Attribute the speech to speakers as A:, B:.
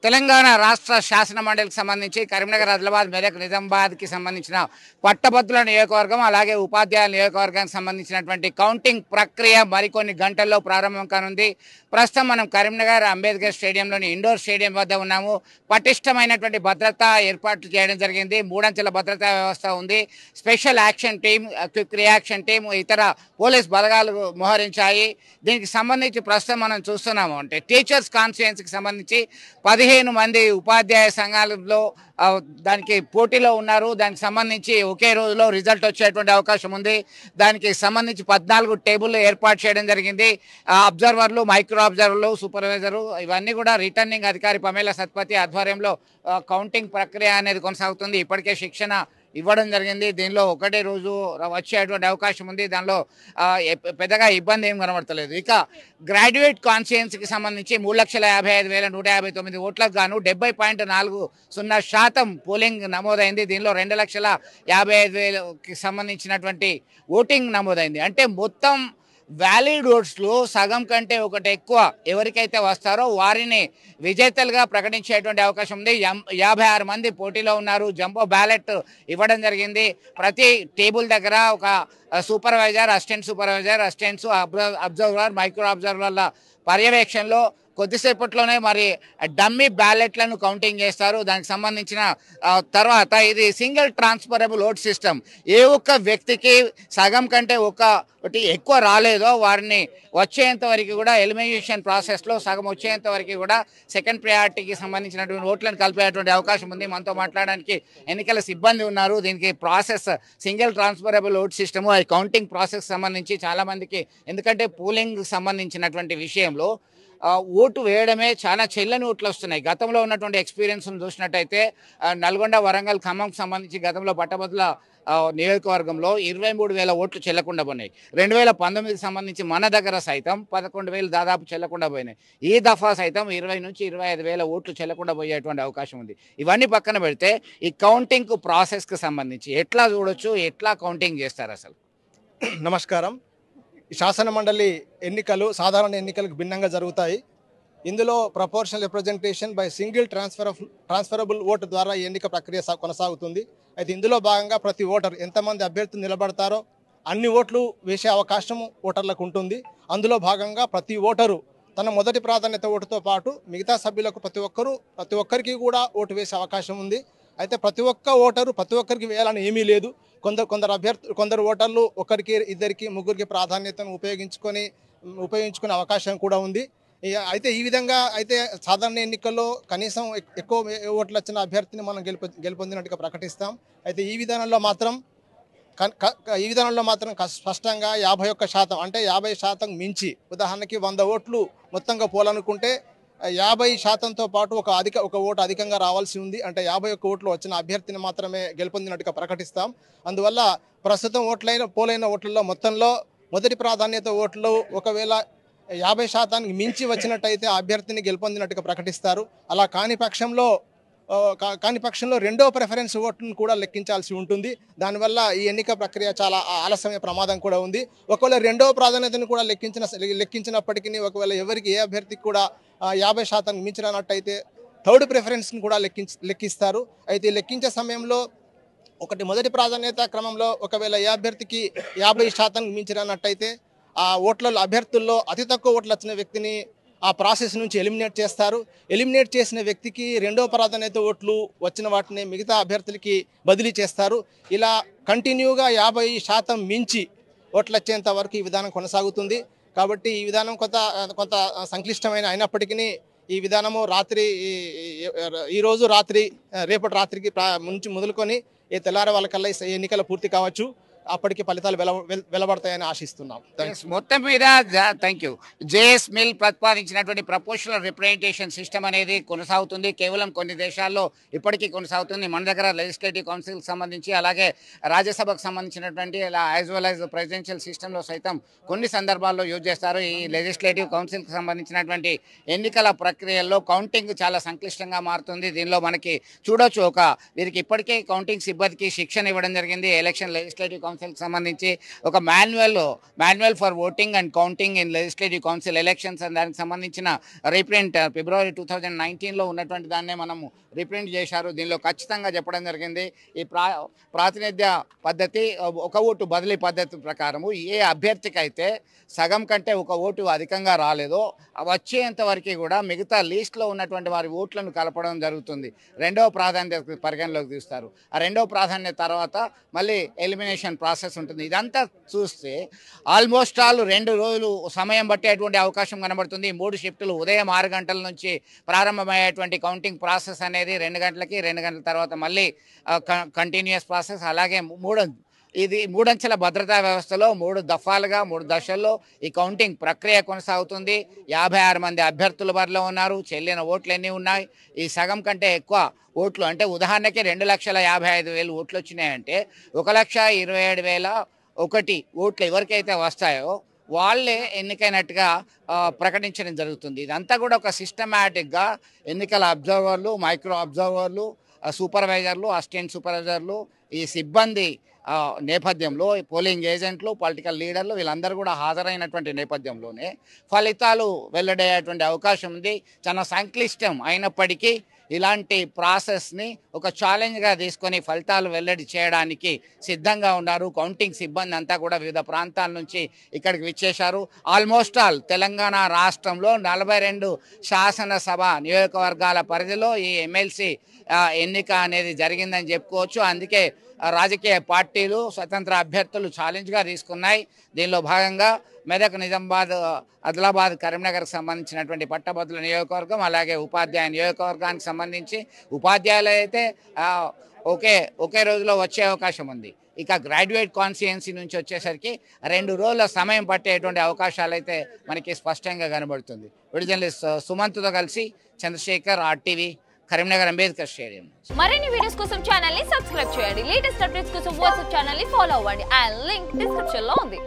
A: తెలంగాణ రాష్ట్ర శాసన మండలికి సంబంధించి కరీంనగర్, ఆదిలాబాద్, మెదక్, నిజామాబాద్కి సంబంధించిన పట్టభద్రుల నియోజకవర్గం అలాగే ఉపాధ్యాయుల నియోజకవర్గానికి సంబంధించినటువంటి కౌంటింగ్ ప్రక్రియ మరికొన్ని గంటల్లో ప్రారంభం కానుంది. ప్రస్తుతం మనం కరీంనగర్ అంబేద్కర్ స్టేడియంలోని ఇండోర్ స్టేడియం వద్ద ఉన్నాము. పటిష్టమైనటువంటి భద్రత ఏర్పాట్లు చేయడం జరిగింది. మూడంచెల భద్రతా వ్యవస్థ ఉంది. Special action team, quick reaction team, ఇతర పోలీస్ బలగాలు మోహరించాయి. దీనికి సంబంధించి ప్రస్తుతం మనం చూస్తున్నాము అంటే టీచర్స్ కాన్స్టిట్యుయెన్సీకి సంబంధించి 15 మంది ఉపాధ్యాయ సంఘాలలో దానికి పోటీలో ఉన్నారు. దానికి సంబంధించి ఒకే రోజులో రిజల్ట్ వచ్చేటువంటి అవకాశం ఉంది. దానికి సంబంధించి 14 టేబుల్ ఏర్పాటు చేయడం జరిగింది. అబ్జర్వర్లు, మైక్రో అబ్జర్వర్లు, సూపర్వైజరు ఇవన్నీ కూడా రిటర్నింగ్ అధికారి పమేలా సత్పతి ఆధ్వర్యంలో కౌంటింగ్ ప్రక్రియ అనేది కొనసాగుతుంది. ఇప్పటికే శిక్షణ ఇవ్వడం జరిగింది. దీనిలో ఒకటే రోజు వచ్చేటువంటి అవకాశం ఉంది. దానిలో పెద్దగా ఇబ్బంది ఏం కనబడతలేదు. ఇక గ్రాడ్యుయేట్ కాన్స్టిట్యుయెన్సీకి సంబంధించి 3,55,159 ఓట్లకు గాను 70.40% పోలింగ్ నమోదైంది. దీనిలో 2,55,000కి సంబంధించినటువంటి ఓటింగ్ నమోదైంది. అంటే మొత్తం వ్యాలిడ్ ఓట్స్లో సగం కంటే ఒకటి ఎక్కువ ఎవరికైతే వస్తారో వారిని విజేతలుగా ప్రకటించేటువంటి అవకాశం ఉంది. 56 మంది పోటీలో ఉన్నారు. జంబో బ్యాలెట్ ఇవ్వడం జరిగింది. ప్రతి టేబుల్ దగ్గర ఒక supervisor, assistant supervisor, assistants, observer, micro అబ్జర్వర్ల పర్యవేక్షణలో కొద్దిసేపట్లోనే మరి డమ్మీ బ్యాలెట్లను కౌంటింగ్ చేస్తారు. దానికి సంబంధించిన తర్వాత ఇది సింగిల్ ట్రాన్స్ఫరబుల్ ఓట్ సిస్టమ్. ఏ ఒక్క వ్యక్తికి సగం కంటే ఒకటి ఎక్కువ రాలేదో వారిని వచ్చేంత వరకు కూడా ఎలిమినేషన్ ప్రాసెస్లో సగం వచ్చేంత వరకు కూడా సెకండ్ ప్రయారిటీకి సంబంధించినటువంటి ఓట్లను కలిపేటువంటి అవకాశం ఉంది. మనతో మాట్లాడడానికి ఎన్నికల సిబ్బంది ఉన్నారు. దీనికి process single transferable vote system, అది కౌంటింగ్ ప్రాసెస్ సంబంధించి చాలామందికి, ఎందుకంటే పోలింగ్ సంబంధించినటువంటి విషయంలో ఓటు వేయడమే చాలా చెల్లని ఓట్లు వస్తున్నాయి. గతంలో ఉన్నటువంటి ఎక్స్పీరియన్స్ను చూసినట్టయితే నల్గొండ, వరంగల్, ఖమ్మంకి సంబంధించి గతంలో పట్టభద్రుల నియోజకవర్గంలో 23,000 ఓట్లు చెల్లకుండా పోయినాయి. 2019కి సంబంధించి మన దగ్గర సైతం 11,000 దాదాపు చెల్లకుండా పోయినాయి. ఈ దఫా సైతం 20 నుంచి 25,000 ఓట్లు చెల్లకుండా పోయేటువంటి అవకాశం ఉంది. ఇవన్నీ పక్కన పెడితే ఈ కౌంటింగ్ ప్రాసెస్కి సంబంధించి ఎట్లా చూడొచ్చు, ఎట్లా కౌంటింగ్ చేస్తారు అసలు?
B: నమస్కారం. శాసన మండలి ఎన్నికలు సాధారణ ఎన్నికలకు భిన్నంగా జరుగుతాయి. ఇందులో proportional representation by single transferable vote ద్వారా ఈ ఎన్నిక ప్రక్రియ కొనసాగుతుంది. అయితే ఇందులో భాగంగా ప్రతి ఓటర్ ఎంతమంది అభ్యర్థులు నిలబడతారో అన్ని ఓట్లు వేసే అవకాశం ఓటర్లకు ఉంటుంది. అందులో భాగంగా ప్రతి ఓటరు తన మొదటి ప్రాధాన్యత ఓటుతో పాటు మిగతా సభ్యులకు ప్రతి ఒక్కరికి కూడా ఓటు వేసే అవకాశం ఉంది. అయితే ప్రతి ఒక్క ఓటరు ప్రతి ఒక్కరికి వేయాలని ఏమీ లేదు. కొందరు ఓటర్లు ఒకరికి, ఇద్దరికి, ముగ్గురికి ప్రాధాన్యతను ఉపయోగించుకునే అవకాశం కూడా ఉంది. అయితే ఈ విధంగా అయితే సాధారణ ఎన్నికల్లో కనీసం ఎక్కువ ఓట్లు వచ్చిన అభ్యర్థిని మనం గెలుపొందినట్టుగా ప్రకటిస్తాం. అయితే ఈ విధానంలో మాత్రం స్పష్టంగా 51% అంటే 50% మించి, ఉదాహరణకి 100 ఓట్లు మొత్తంగా పోలనుకుంటే 50%తో పాటు ఒక ఓటు అధికంగా రావాల్సి ఉంది. అంటే 51 ఓట్లు వచ్చిన అభ్యర్థిని మాత్రమే గెలుపొందినట్టుగా ప్రకటిస్తాం. అందువల్ల ప్రస్తుతం పోలైన ఓట్లలో మొత్తంలో మొదటి ప్రాధాన్యత ఓట్లు ఒకవేళ 50%కి మించి వచ్చినట్టయితే అభ్యర్థిని గెలుపొందినట్టుగా ప్రకటిస్తారు. అలా కాని పక్షంలో రెండో ప్రిఫరెన్స్ ఓట్లను కూడా లెక్కించాల్సి ఉంటుంది. దానివల్ల ఈ ఎన్నిక ప్రక్రియ చాలా ఆలస్యమయ్యే ప్రమాదం కూడా ఉంది. ఒకవేళ రెండో ప్రాధాన్యతను కూడా లెక్కించినప్పటికీ ఒకవేళ ఏ అభ్యర్థికి కూడా 50%కి మించినట్టయితే థర్డ్ ప్రిఫరెన్స్ని కూడా లెక్కిస్తారు. అయితే లెక్కించే సమయంలో మొదటి ప్రాధాన్యత క్రమంలో ఒకవేళ ఏ అభ్యర్థికి 50%కి మించినట్టయితే ఆ అభ్యర్థుల్లో అతి తక్కువ ఓట్లు వచ్చిన వ్యక్తిని ఆ ప్రాసెస్ నుంచి ఎలిమినేట్ చేస్తారు. ఎలిమినేట్ చేసిన వ్యక్తికి రెండో ప్రాధాన్యత ఓట్లు వచ్చిన వాటిని మిగతా అభ్యర్థులకి బదిలీ చేస్తారు. ఇలా కంటిన్యూగా 50% మించి ఓట్లు వచ్చేంత వరకు ఈ విధానం కొనసాగుతుంది. కాబట్టి ఈ విధానం కొంత సంక్లిష్టమైన అయినప్పటికీ ఈ విధానము ఈరోజు రాత్రి, రేపటి రాత్రికి నుంచి మొదలుకొని తెల్లారి వాళ్ళకల్లా ఎన్నికలు పూర్తి కావచ్చు. అప్పటికి ఫలితాలు వెలువడతాయని ఆశిస్తున్నాం.
A: మొత్తం మీద థ్యాంక్ యూ. జేఎస్ మిల్ ప్రతిపాదించినటువంటి ప్రపోర్షనల్ రిప్రజెంటేషన్ సిస్టమ్ అనేది కొనసాగుతుంది. కేవలం కొన్ని దేశాల్లో ఇప్పటికీ కొనసాగుతుంది. మన దగ్గర లెజిస్లేటివ్ కౌన్సిల్కి సంబంధించి అలాగే రాజ్యసభకు సంబంధించినటువంటి యాజ్ వెల్ యాజ్ ప్రెసిడెన్షియల్ సిస్టంలో సైతం కొన్ని సందర్భాల్లో యూజ్ చేస్తారు. ఈ లెజిస్లేటివ్ కౌన్సిల్కి సంబంధించినటువంటి ఎన్నికల ప్రక్రియల్లో కౌంటింగ్ చాలా సంక్లిష్టంగా మారుతుంది. దీనిలో మనకి చూడొచ్చు వీరికి ఇప్పటికే కౌంటింగ్ సిబ్బందికి శిక్షణ ఇవ్వడం జరిగింది. ఎలక్షన్ లెజిస్లేటివ్ కౌన్సిల్కి సంబంధించి ఒక manual for voting and counting in legislative council elections అని దానికి సంబంధించిన రీప్రింట్ ఫిబ్రవరి 2019లో ఉన్నటువంటి దాన్నే మనము రీప్రింట్ చేశారు. దీనిలో ఖచ్చితంగా చెప్పడం జరిగింది ఈ ప్రాతినిధ్య పద్ధతి ఒక ఓటు బదిలీ పద్ధతి ప్రకారము ఏ అభ్యర్థికి అయితే సగం కంటే ఒక ఓటు అధికంగా రాలేదో వచ్చేంత వరకు కూడా మిగతా లీస్ట్లో ఉన్నటువంటి వారి ఓట్లను కలపడం జరుగుతుంది. రెండవ ప్రాధాన్యత పరిగణలోకి తీస్తారు. ఆ రెండవ ప్రాధాన్యత తర్వాత మళ్ళీ ఎలిమినేషన్ ప్రాసెస్ ఉంటుంది. ఇదంతా చూస్తే ఆల్మోస్ట్ ఆల్ 2 రోజులు సమయం పట్టేటువంటి అవకాశం కనబడుతుంది. 3 షిఫ్టులు ఉదయం 6 గంటల నుంచి ప్రారంభమయ్యేటువంటి కౌంటింగ్ ప్రాసెస్ అనేది 2 గంటలకి, 2 గంటల తర్వాత మళ్ళీ కంటిన్యూస్ ప్రాసెస్. అలాగే ఇది 3 అంచెల భద్రతా వ్యవస్థలో 3 దఫాలుగా 3 దశల్లో ఈ కౌంటింగ్ ప్రక్రియ కొనసాగుతుంది. 56 మంది అభ్యర్థులు బరిలో ఉన్నారు. చెల్లిన ఓట్లు ఎన్ని ఉన్నాయి? ఈ సగం కంటే ఎక్కువ ఓట్లు అంటే ఉదాహరణకి 2,55,000 ఓట్లు వచ్చినాయంటే 1,27,001 ఓట్లు ఎవరికైతే వస్తాయో వాళ్ళే ఎన్నికైనట్టుగా ప్రకటించడం జరుగుతుంది. ఇదంతా కూడా ఒక సిస్టమేటిక్గా ఎన్నికల అబ్జర్వర్లు, మైక్రో అబ్జర్వర్లు, సూపర్వైజర్లు, అసిస్టెంట్ సూపర్వైజర్లు, ఈ సిబ్బంది నేపథ్యంలో పోలింగ్ ఏజెంట్లు, పొలిటికల్ లీడర్లు వీళ్ళందరూ కూడా హాజరైనటువంటి నేపథ్యంలోనే ఫలితాలు వెల్లడయ్యేటువంటి అవకాశం ఉంది. చాలా సంక్లిష్టం అయినప్పటికీ ఇలాంటి ప్రాసెస్ని ఒక ఛాలెంజ్గా తీసుకొని ఫలితాలు వెల్లడి చేయడానికి సిద్ధంగా ఉన్నారు. కౌంటింగ్ సిబ్బంది అంతా కూడా వివిధ ప్రాంతాల నుంచి ఇక్కడికి విచ్చేశారు. ఆల్మోస్ట్ ఆల్ తెలంగాణ రాష్ట్రంలో 42 శాసనసభ నియోజకవర్గాల పరిధిలో ఈ ఎమ్మెల్సీ ఎన్నిక అనేది జరిగిందని చెప్పుకోవచ్చు. అందుకే రాజకీయ పార్టీలు, స్వతంత్ర అభ్యర్థులు ఛాలెంజ్గా తీసుకున్నాయి. దీనిలో భాగంగా మెదక్, నిజామాబాద్, ఆదిలాబాద్, కరీంనగర్కి సంబంధించినటువంటి పట్టభద్రుల నియోజకవర్గం, అలాగే ఉపాధ్యాయ నియోజకవర్గానికి సంబంధించి ఉపాధ్యాయులు అయితే ఒకే రోజులో వచ్చే అవకాశం ఉంది. ఇక గ్రాడ్యుయేట్ కాన్స్టిట్యుయెన్సీ నుంచి వచ్చేసరికి 2 రోజుల సమయం పట్టేటువంటి అవకాశాలు అయితే మనకి స్పష్టంగా కనబడుతుంది. జర్నలిస్ట్ సుమంత్తో కలిసి చంద్రశేఖర్, RTV, కరీంనగర్ అంబేద్కర్ స్టేడియం.
C: మరిన్ని వీడియోస్ కోసం ఛానల్ ని సబ్స్క్రైబ్ చేయండి. లేటెస్ట్ అప్డేట్స్ కోసం వాట్సాప్ ఛానల్ ని ఫాలో అవ్వండి. ఆ లింక్ డిస్క్రిప్షన్ లో ఉంది.